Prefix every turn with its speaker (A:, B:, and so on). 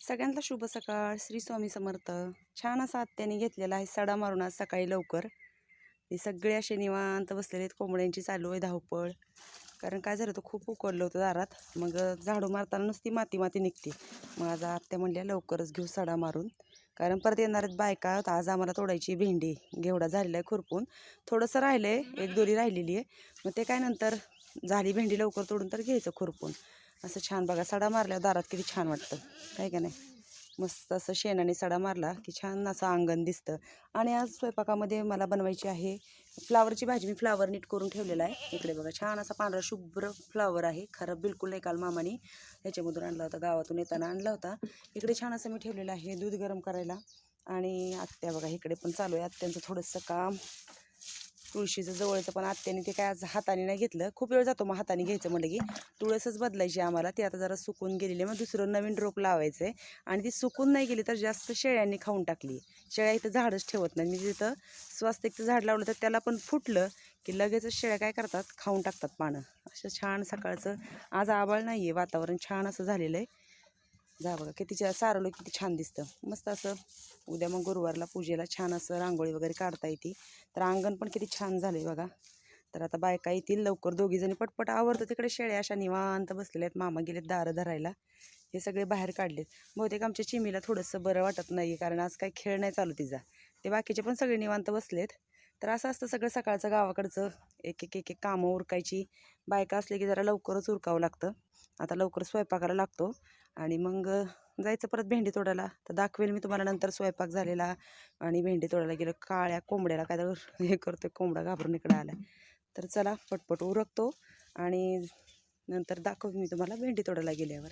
A: सगळ्यांना शुभ सकाळ. श्री स्वामी समर्थ. छान असा आत्याने घेतलेला आहे सडा मारून आज सकाळी लवकर. हे सगळे असे निवांत बसलेले आहेत. कोंबड्यांची चालू आहे धावपळ. कारण काय झालं होतं, खूप उकडलं होतं दारात. मग झाडू मारताना नुसती माती माती निघते. मग आज आत्या म्हणल्या लवकरच घेऊ सडा मारून, कारण परत येणार आहेत बायका. आज आम्हाला तोडायची भेंडी. घेवडा झालेला आहे खुरपून, थोडंसं राहिलं आहे, एक दोरी राहिलेली आहे. मग ते काय नंतर झाली भेंडी लवकर तोडून तर घ्यायचं खुरपून. असं छान बघा सडा मारल्यावर दारात किती छान वाटतं, काय का नाही. मस्त असं शेणाने सडा मारला की छान असं अंगण दिसतं. आणि आज स्वयंपाकामध्ये मला बनवायची आहे फ्लावरची भाजी. मी फ्लावर नीट करून ठेवलेला आहे. इकडे बघा छान असा पांढरा शुभ्र फ्लावर आहे. खराब बिलकुल नाही. काल मामाने ह्याच्यामधून आणला होता, गावातून येताना आणला होता. इकडे छान असं मी ठेवलेलं आहे दूध गरम करायला. आणि आत्या बघा इकडे पण चालू आहे आत्यांचं थोडंसं काम. तुळशीचं जवळचं पण आत्याने ते काय आज हाताने नाही घेतलं. खूप वेळ जातो मग हाताने घ्यायचं म्हटलं की. तुळसच बदलायची आम्हाला, ती आता जरा सुकून गेलेली आहे. मग दुसरं नवीन रोप लावायचं आहे. आणि ती सुकून नाही गेली तर जास्त शेळ्यांनी खाऊन टाकली. शेळ्या इथं झाडच ठेवत नाही. मी जिथं स्वास्तिकचं झाड लावलं तर त्याला पण फुटलं की लगेचच शेळ्या काय करतात, खाऊन टाकतात पानं. असं छान सकाळचं आज आभाळ नाही आहे, वातावरण छान असं झालेलं आहे. जा बघा किती सारवलं किती छान दिसतं. मस्त असं उद्या मग गुरुवारला पूजेला छान असं रांगोळी वगैरे काढता येते. तर अंगण पण किती छान झालं बघा. तर आता बायका येतील लवकर, दोघीजणी पटपट आवरतं. तिकडे शेळ्या अशा निवांत बसलेल्या आहेत. मामा गेलेत दारं धरायला, हे सगळे बाहेर काढलेत. बहुतेक आमच्या चिमीला थोडंसं बरं वाटत नाही, कारण आज काही खेळ नाही चालू तिचा. ते बाकीचे पण सगळे निवांत बसलेत. तर असं असतं सगळं सकाळचं गावाकडचं. एक एक एक एक कामं उरकायची. बायका असले की जरा लवकरच उरकावं लागतं. आता लवकर स्वयंपाकाला लागतो आणि मग जायचं परत भेंडी तोडायला. तर दाखवेल मी तुम्हाला नंतर स्वयंपाक झालेला. आणि भेंडी तोडायला गेलं, काळ्या कोंबड्याला काय तर हे करतोय, कोंबडा घाबरून इकडे आला. तर चला पटपट उरकतो आणि नंतर दाखवते मी तुम्हाला भेंडी तोडायला गेल्यावर.